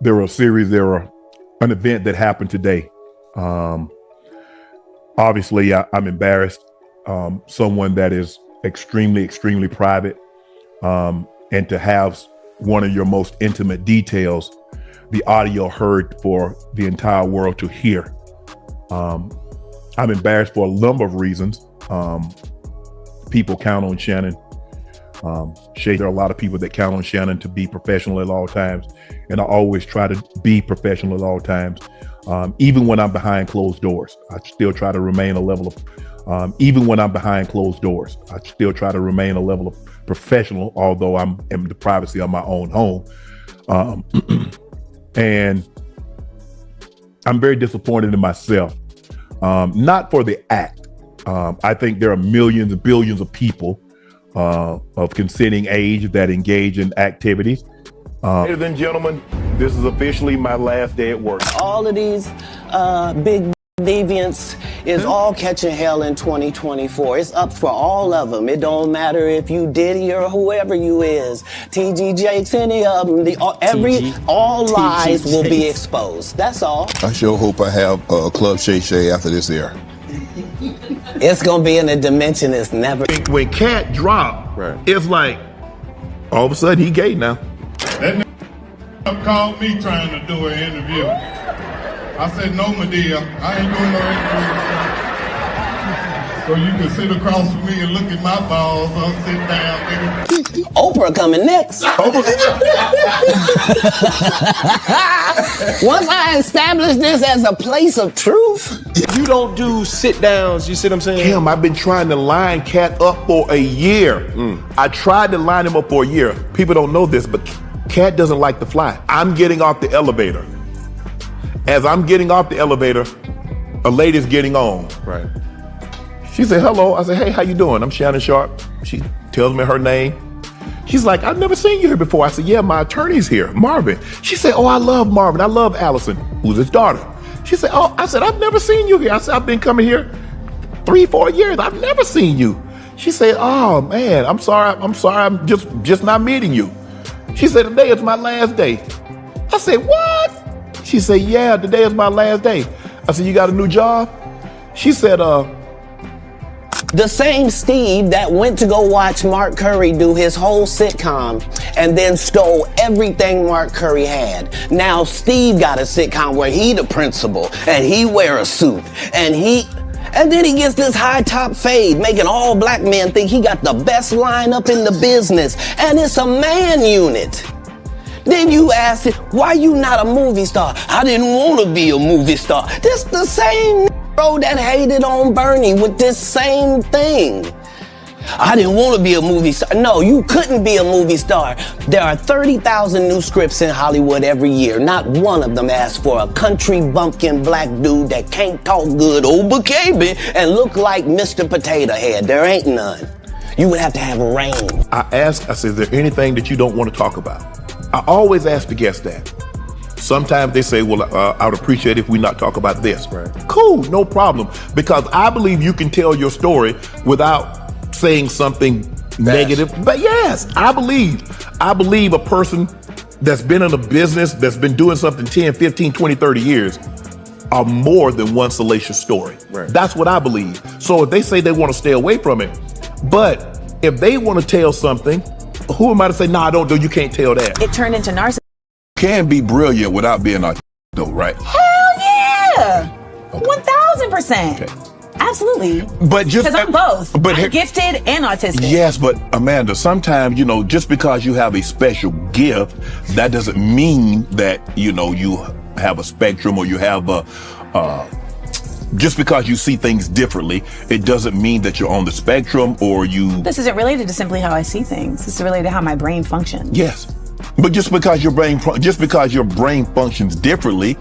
There were an event that happened today. Obviously, I'm embarrassed. Someone that is extremely, extremely private, and to have one of your most intimate details, the audio heard for the entire world to hear. I'm embarrassed for a number of reasons. People count on Shannon. There are a lot of people that count on Shannon to be professional at all times, and I always try to be professional at all times. Even when I'm behind closed doors, I still try to remain a level of professional, although I'm in the privacy of my own home. And I'm very disappointed in myself, not for the act. I think there are millions and billions of people of consenting age that engage in activities. Ladies and gentlemen, this is officially my last day at work. All of these big deviants is all catching hell in 2024. It's up for all of them. It don't matter if you Diddy or whoever you is, TG Jakes, any of them. All lies will be exposed. That's all. I sure hope I have Club Shay Shay after this air. It's gonna be in a dimension it's never. When Cat dropped, right, it's like all of a sudden he gay now. That called me trying to do an interview. I said, no, Medea, I ain't doing no interview. So you can sit across from me and look at my balls. I'll sit down, nigga. Oprah coming next. Once I establish this as a place of truth. You don't do sit downs, you see what I'm saying? Kim, I've been trying to line Cat up for a year. I tried to line him up for a year. People don't know this, but Cat doesn't like to fly. I'm getting off the elevator. As I'm getting off the elevator, a lady's getting on. Right. She said, hello. I said, hey, how you doing? I'm Shannon Sharpe. She tells me her name. She's like, I've never seen you here before. I said, yeah, my attorney's here, Marvin. She said, oh, I love Marvin. I love Allison, who's his daughter. She said, oh, I said, I've never seen you here. I said, I've been coming here 3-4 years. I've never seen you. She said, oh man, I'm sorry. I'm just not meeting you. She said, today is my last day. I said, what? She said, yeah, today is my last day. I said, you got a new job? She said, the same Steve that went to go watch Mark Curry do his whole sitcom and then stole everything Mark Curry had. Now Steve got a sitcom where he the principal and he wear a suit and then he gets this high top fade, making all black men think he got the best lineup in the business, and it's a man unit. Then you ask it, why you not a movie star? I didn't want to be a movie star. This the same bro that hated on Bernie with this same thing. I didn't want to be a movie star. No, you couldn't be a movie star. There are 30,000 new scripts in Hollywood every year. Not one of them asks for a country bumpkin black dude that can't talk good, baby, and look like Mr. Potato Head. There ain't none. You would have to have rain. I said, is there anything that you don't want to talk about? I always ask the guests that. Sometimes they say, well, I would appreciate if we not talk about this. Right. Cool, no problem. Because I believe you can tell your story without saying something negative. But yes, I believe a person that's been in a business, that's been doing something 10, 15, 20, 30 years are more than one salacious story. Right. That's what I believe. So if they say they want to stay away from it, but if they want to tell something, who am I to say, nah, don't do, you can't tell that. It turned into narcissism. Can be brilliant without being a though, right? Hell yeah! 1000%. Okay. Absolutely. But just because I'm both. I'm gifted and autistic. Yes, but Amanda, sometimes, just because you have a special gift, that doesn't mean that, you have a spectrum or you have just because you see things differently, it doesn't mean that you're on the spectrum or you... This isn't related to simply how I see things. This is related to how my brain functions. Yes. But just because your brain functions differently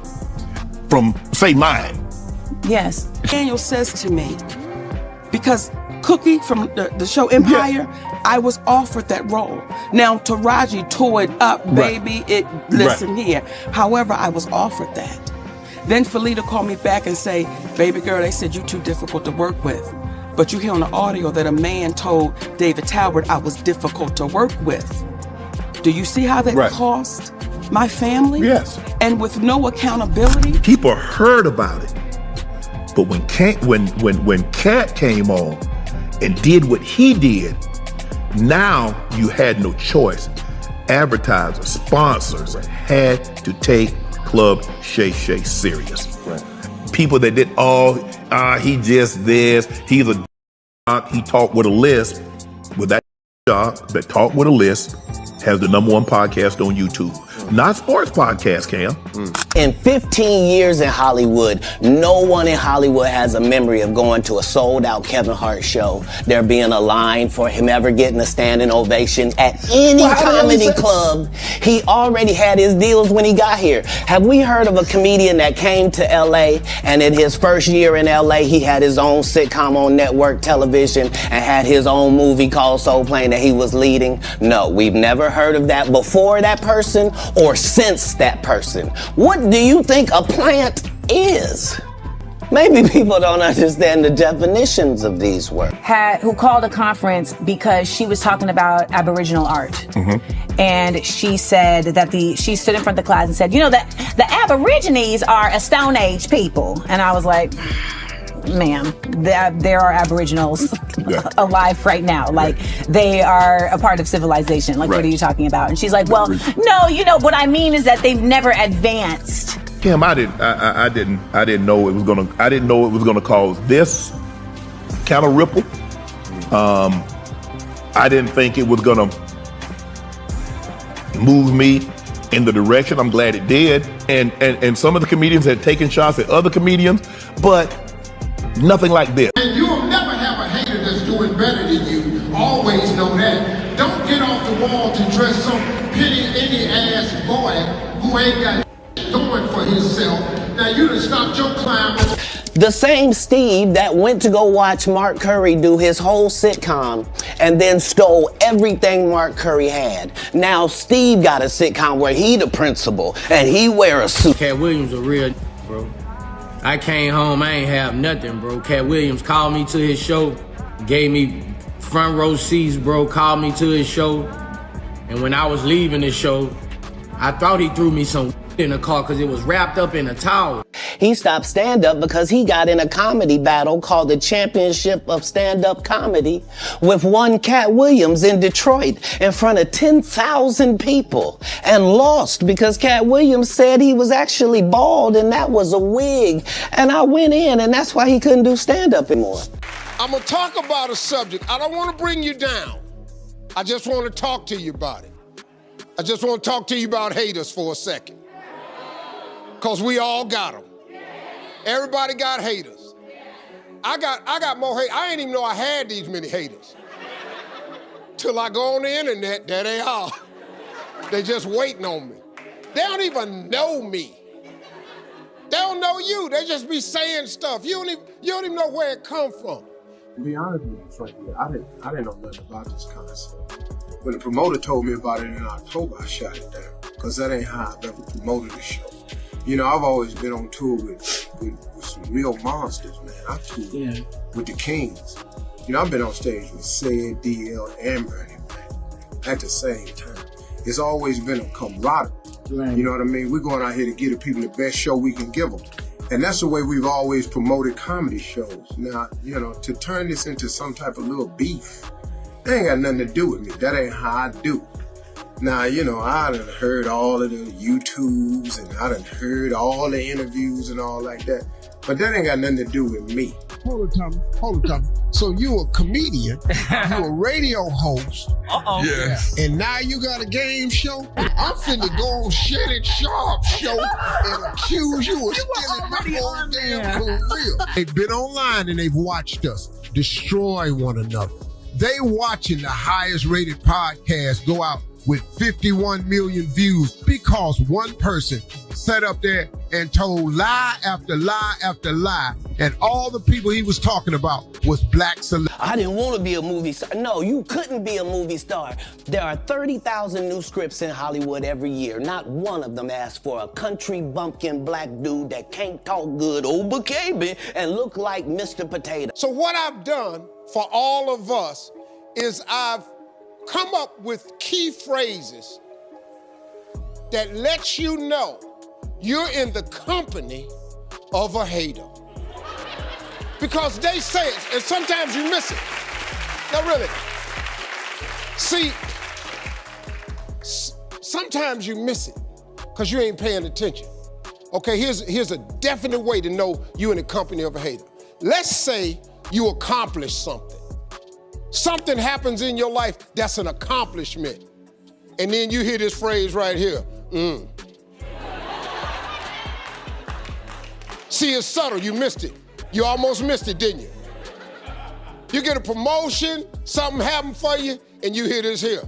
from, say, mine. Yes. Daniel says to me, because Cookie from the show Empire, I was offered that role. Now Taraji tore it up, baby. Listen here. However, I was offered that. Then Felita called me back and say, baby girl, they said you too difficult to work with. But you hear on the audio that a man told David Talbot I was difficult to work with. Do you see how that cost? my family, Yes. and with no accountability. People heard about it, but when Cat came on and did what he did, now you had no choice. Advertisers, sponsors had to take Club Shay Shay serious. Right. People that did, he just this, he's a he talked with a lisp. With that that talked with a lisp has the #1 podcast on YouTube. Not sports podcast, Cam. In 15 years in Hollywood, no one in Hollywood has a memory of going to a sold-out Kevin Hart show, there being a line for him ever getting a standing ovation at any comedy club. He already had his deals when he got here. Have we heard of a comedian that came to LA and in his first year in LA, he had his own sitcom on network television and had his own movie called Soul Plane that he was leading? No, we've never heard of that before that person or since that person. What do you think a plant is? Maybe people don't understand the definitions of these words. Who called a conference because she was talking about Aboriginal art. And she said that she stood in front of the class and said, you know, that the Aborigines are a Stone Age people. And I was like, ma'am, there are Aboriginals alive right now. Like, they are a part of civilization. Like, what are you talking about? And she's like, well, no, you know, what I mean is that they've never advanced. Kim, I didn't know it was gonna cause this kind of ripple. I didn't think it was gonna move me in the direction. I'm glad it did. And some of the comedians had taken shots at other comedians, but nothing like this. And you'll never have a hater that's doing better than you. Always know that. Don't get off the wall to dress some any ass boy who ain't got going for himself. Now you done stopped your climb. The same Steve that went to go watch Mark Curry do his whole sitcom and then stole everything Mark Curry had. Now Steve got a sitcom where he the principal and he wear a suit. Cat Williams a real bro. I came home, I ain't have nothing, bro. Cat Williams called me to his show, gave me front row seats, bro, called me to his show. And when I was leaving the show, I thought he threw me some in the car because it was wrapped up in a towel. He stopped stand-up because he got in a comedy battle called the Championship of Stand-Up Comedy with one Cat Williams in Detroit in front of 10,000 people and lost because Cat Williams said he was actually bald and that was a wig. And I went in and that's why he couldn't do stand-up anymore. I'm gonna talk about a subject. I don't want to bring you down. I just want to talk to you about it. I just want to talk to you about haters for a second. Because we all got them. Everybody got haters. I got more hate. I didn't even know I had these many haters. Till I go on the internet, there they are. They just waiting on me. They don't even know me. They don't know you. They just be saying stuff. You don't even know where it come from. To be honest with you, frankly, I didn't know nothing about this concept. When the promoter told me about it in October, I shot it down. Because that ain't how I've ever promoted the show. You know, I've always been on tour with some real monsters, man. I toured with the Kings. You know, I've been on stage with Sid, DL, and Bernie, man, at the same time. It's always been a camaraderie. Right. You know what I mean? We're going out here to give the people the best show we can give them. And that's the way we've always promoted comedy shows. Now, you know, to turn this into some type of little beef, that ain't got nothing to do with me. That ain't how I do. Now, you know, I done heard all of the YouTubes and I done heard all the interviews and all like that. But that ain't got nothing to do with me. Hold on, Tommy. So you a comedian, you a radio host. Yes. And now you got a game show? I'm finna go on Shannon Sharpe's show and accuse you of stealing my whole damn career. They've been online and they've watched us destroy one another. They watching the highest rated podcast go out with 51 million views because one person sat up there and told lie after lie after lie, and all the people he was talking about was black celebrities. I didn't want to be a movie star. No, you couldn't be a movie star. There are 30,000 new scripts in Hollywood every year. Not one of them asks for a country bumpkin black dude that can't talk good, old baby, and look like Mr. Potato. So what I've done for all of us is I've come up with key phrases that lets you know you're in the company of a hater. Because they say it, and sometimes you miss it. No, really. See, sometimes you miss it because you ain't paying attention. Okay, here's a definite way to know you're in the company of a hater. Let's say you accomplish something. Something happens in your life that's an accomplishment. And then you hear this phrase right here, See, it's subtle, you missed it. You almost missed it, didn't you? You get a promotion, something happened for you, and you hear this here.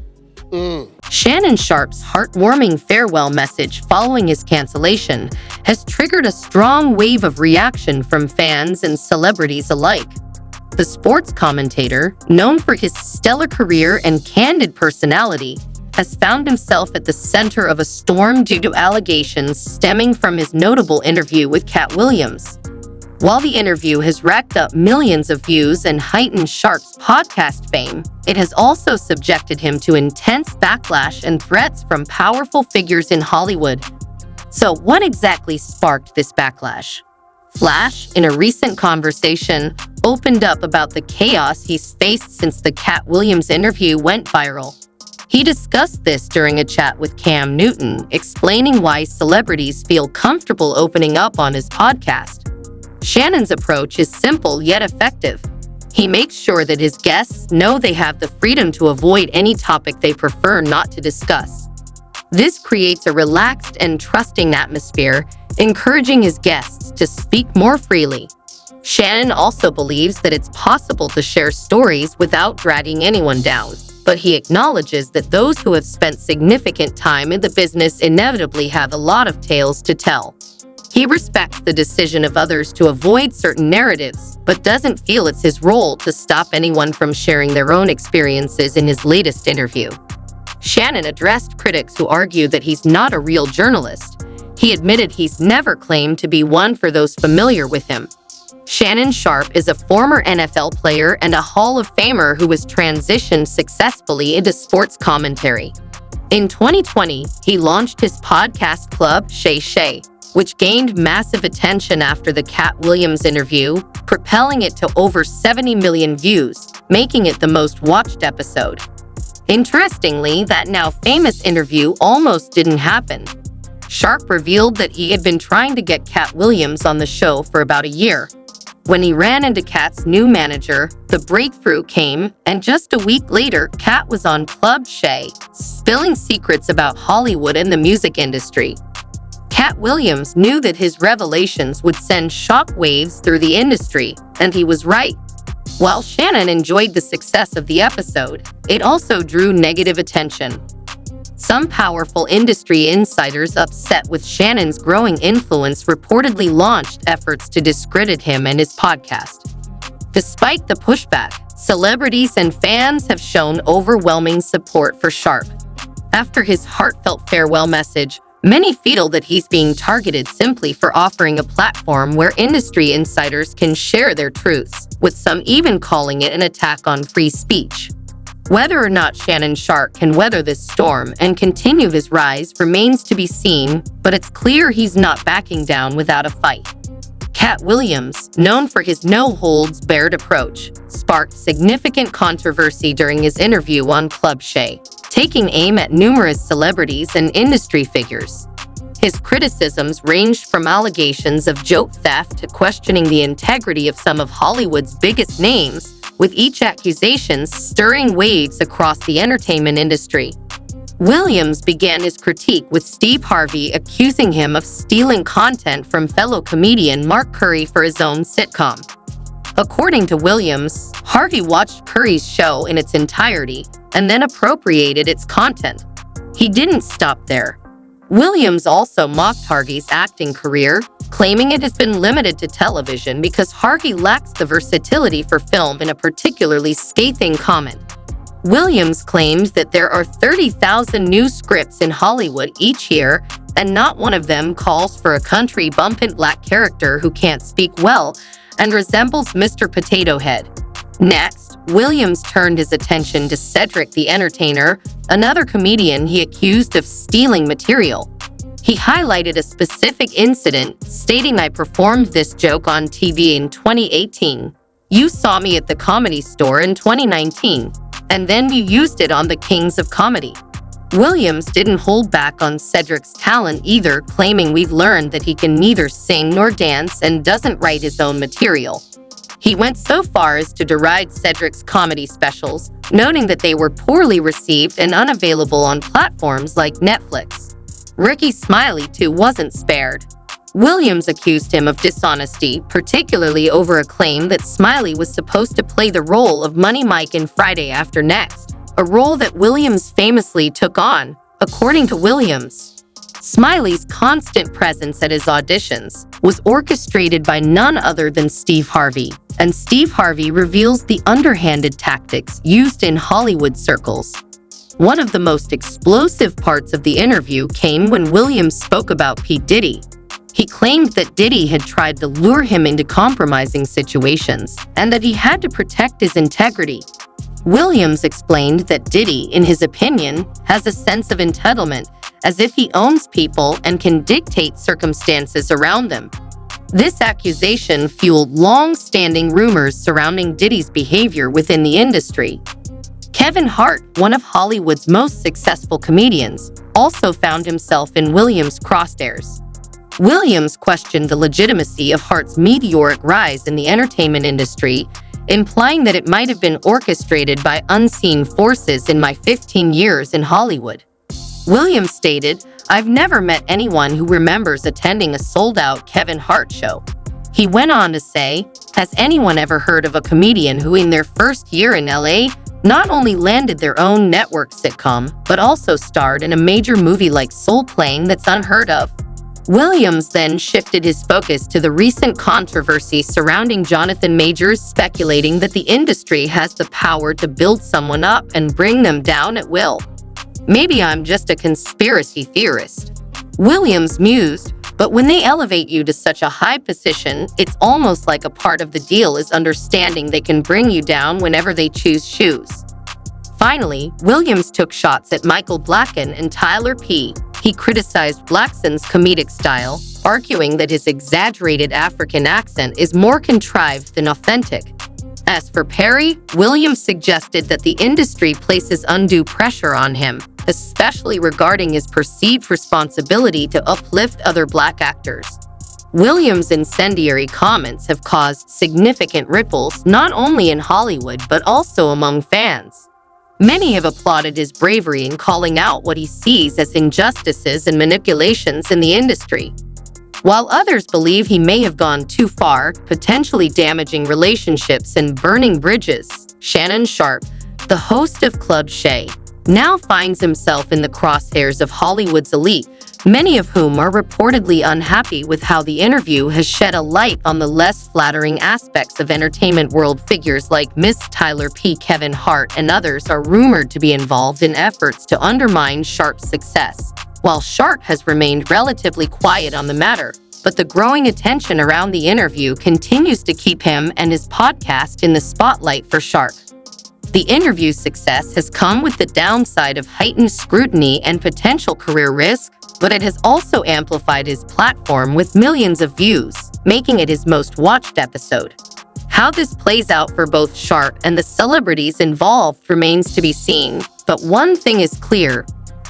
Shannon Sharpe's heartwarming farewell message following his cancellation has triggered a strong wave of reaction from fans and celebrities alike. The sports commentator, known for his stellar career and candid personality, has found himself at the center of a storm due to allegations stemming from his notable interview with Cat Williams. While the interview has racked up millions of views and heightened Sharpe's podcast fame, it has also subjected him to intense backlash and threats from powerful figures in Hollywood. So what exactly sparked this backlash? Flash, in a recent conversation, opened up about the chaos he's faced since the Cat Williams interview went viral. He discussed this during a chat with Cam Newton, explaining why celebrities feel comfortable opening up on his podcast. Shannon's approach is simple yet effective. He makes sure that his guests know they have the freedom to avoid any topic they prefer not to discuss. This creates a relaxed and trusting atmosphere, encouraging his guests to speak more freely. Shannon also believes that it's possible to share stories without dragging anyone down, but he acknowledges that those who have spent significant time in the business inevitably have a lot of tales to tell. He respects the decision of others to avoid certain narratives, but doesn't feel it's his role to stop anyone from sharing their own experiences in his latest interview. Shannon addressed critics who argue that he's not a real journalist. He admitted he's never claimed to be one for those familiar with him. Shannon Sharpe is a former NFL player and a Hall of Famer who has transitioned successfully into sports commentary. In 2020, he launched his podcast club, Shay, which gained massive attention after the Cat Williams interview, propelling it to over 70 million views, making it the most watched episode. Interestingly, that now famous interview almost didn't happen. Sharpe revealed that he had been trying to get Cat Williams on the show for about a year. When he ran into Cat's new manager, the breakthrough came, and just a week later, Cat was on Club Shay, spilling secrets about Hollywood and the music industry. Cat Williams knew that his revelations would send shockwaves through the industry, and he was right. While Shannon enjoyed the success of the episode, it also drew negative attention. Some powerful industry insiders upset with Shannon's growing influence reportedly launched efforts to discredit him and his podcast. Despite the pushback, celebrities and fans have shown overwhelming support for Sharpe. After his heartfelt farewell message, many feel that he's being targeted simply for offering a platform where industry insiders can share their truths, with some even calling it an attack on free speech. Whether or not Shannon Sharpe can weather this storm and continue his rise remains to be seen, but it's clear he's not backing down without a fight. Cat Williams, known for his no-holds-barred approach, sparked significant controversy during his interview on Club Shay, taking aim at numerous celebrities and industry figures. His criticisms ranged from allegations of joke theft to questioning the integrity of some of Hollywood's biggest names, with each accusation stirring waves across the entertainment industry. Williams began his critique with Steve Harvey accusing him of stealing content from fellow comedian Mark Curry for his own sitcom. According to Williams, Harvey watched Curry's show in its entirety and then appropriated its content. He didn't stop there. Williams also mocked Harvey's acting career, claiming it has been limited to television because Harvey lacks the versatility for film in a particularly scathing comment. Williams claimed that there are 30,000 new scripts in Hollywood each year, and not one of them calls for a country bumpkin black character who can't speak well and resembles Mr. Potato Head. Next, Williams turned his attention to Cedric the Entertainer, another comedian he accused of stealing material. He highlighted a specific incident, stating, "I performed this joke on TV in 2018. You saw me at the Comedy Store in 2019, and then you used it on the Kings of Comedy." Williams didn't hold back on Cedric's talent either, claiming, "We've learned that he can neither sing nor dance and doesn't write his own material." He went so far as to deride Cedric's comedy specials, noting that they were poorly received and unavailable on platforms like Netflix. Ricky Smiley, too, wasn't spared. Williams accused him of dishonesty, particularly over a claim that Smiley was supposed to play the role of Money Mike in Friday After Next, a role that Williams famously took on. According to Williams, Smiley's constant presence at his auditions was orchestrated by none other than Steve Harvey, and Steve Harvey reveals the underhanded tactics used in Hollywood circles. One of the most explosive parts of the interview came when Williams spoke about P. Diddy. He claimed that Diddy had tried to lure him into compromising situations and that he had to protect his integrity. Williams explained that Diddy, in his opinion, has a sense of entitlement, as if he owns people and can dictate circumstances around them. This accusation fueled long-standing rumors surrounding Diddy's behavior within the industry. Kevin Hart, one of Hollywood's most successful comedians, also found himself in Williams' crosshairs. Williams questioned the legitimacy of Hart's meteoric rise in the entertainment industry, implying that it might have been orchestrated by unseen forces in my 15 years in Hollywood. Williams stated, "I've never met anyone who remembers attending a sold-out Kevin Hart show." He went on to say, "Has anyone ever heard of a comedian who in their first year in LA not only landed their own network sitcom, but also starred in a major movie like Soul Plane that's unheard of?" Williams then shifted his focus to the recent controversy surrounding Jonathan Majors, speculating that the industry has the power to build someone up and bring them down at will. "Maybe I'm just a conspiracy theorist," Williams mused, "but when they elevate you to such a high position, it's almost like a part of the deal is understanding they can bring you down whenever they choose shoes." Finally, Williams took shots at Michael Blacken and Tyler P. He criticized Blackson's comedic style, arguing that his exaggerated African accent is more contrived than authentic. As for Perry, Williams suggested that the industry places undue pressure on him, especially regarding his perceived responsibility to uplift other Black actors. Williams' incendiary comments have caused significant ripples not only in Hollywood but also among fans. Many have applauded his bravery in calling out what he sees as injustices and manipulations in the industry, while others believe he may have gone too far, potentially damaging relationships and burning bridges. Shannon Sharpe, the host of Club Shay, now finds himself in the crosshairs of Hollywood's elite, many of whom are reportedly unhappy with how the interview has shed a light on the less flattering aspects of entertainment world. Figures like Miss Tyler P. Kevin Hart and others are rumored to be involved in efforts to undermine Sharpe's success, while Sharpe has remained relatively quiet on the matter. But the growing attention around the interview continues to keep him and his podcast in the spotlight for Sharpe. The interview's success has come with the downside of heightened scrutiny and potential career risk, but it has also amplified his platform with millions of views, making it his most watched episode. How this plays out for both Sharpe and the celebrities involved remains to be seen, but one thing is clear: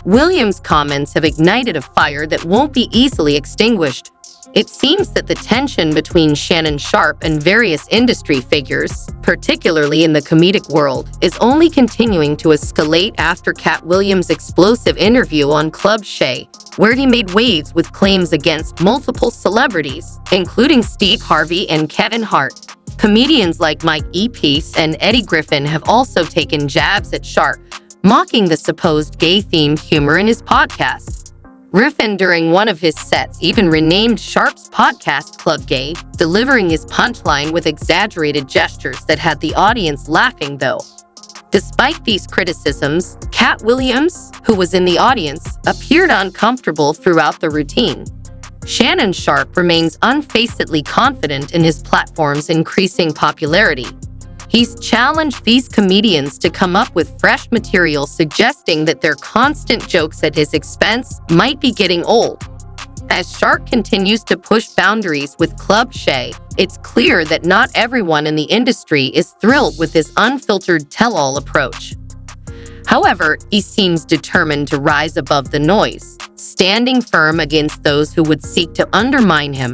Williams' comments have ignited a fire that won't be easily extinguished. It seems that the tension between Shannon Sharpe and various industry figures, particularly in the comedic world, is only continuing to escalate after Cat Williams' explosive interview on Club Shay, where he made waves with claims against multiple celebrities, including Steve Harvey and Kevin Hart. Comedians like Mike E. Peace and Eddie Griffin have also taken jabs at Sharpe, mocking the supposed gay-themed humor in his podcast. Griffin, during one of his sets, even renamed Sharpe's podcast Club Gay, delivering his punchline with exaggerated gestures that had the audience laughing, though. Despite these criticisms, Cat Williams, who was in the audience, appeared uncomfortable throughout the routine. Shannon Sharpe remains unfazedly confident in his platform's increasing popularity. He's challenged these comedians to come up with fresh material, suggesting that their constant jokes at his expense might be getting old. As Sharpe continues to push boundaries with Club Shay, it's clear that not everyone in the industry is thrilled with his unfiltered tell-all approach. However, he seems determined to rise above the noise, standing firm against those who would seek to undermine him.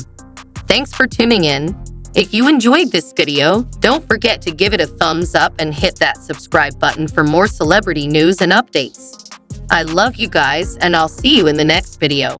Thanks for tuning in. If you enjoyed this video, don't forget to give it a thumbs up and hit that subscribe button for more celebrity news and updates. I love you guys, and I'll see you in the next video.